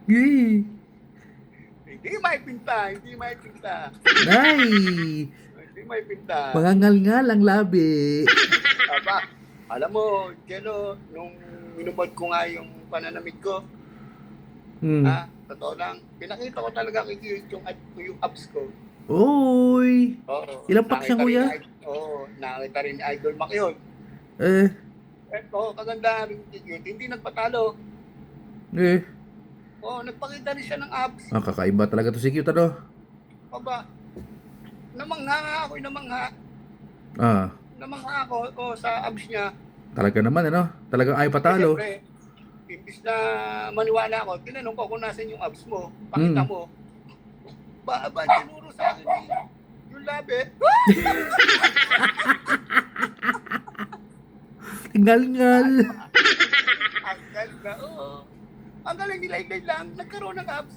Yee. Hindi may pinta, hindi may pinta. Nay. Hindi may pinta. Mangangal-ngal ang labi. Aba, alam mo, Jello, nung minumod ko nga yung pananamit ko, Hmm. totoo lang, pinakita ko talaga kay yung abs ko. Oy. Oo. Ilang packs yan, kuya? Oo, nakita rin ni Idol Mac yun. Eh. Kaganda rin yun. Hindi nagpatalo. Eh. Oo, nagpakita rin siya ng abs. Kakaiba talaga to si Cute, ano? Aba, namangha ako, namangha. Ah. Namangha ako sa abs niya. Talaga naman, ano? Talagang ay patalo. Siyempre, imbis na maniwala ako, tinanong ko kung nasan yung abs mo. Pakita mo. Ba, tinuro sa akin yung labi. Ngal-ngal. Ang galing na, oo. Ang galing nila lang, nagkaroon ng abs.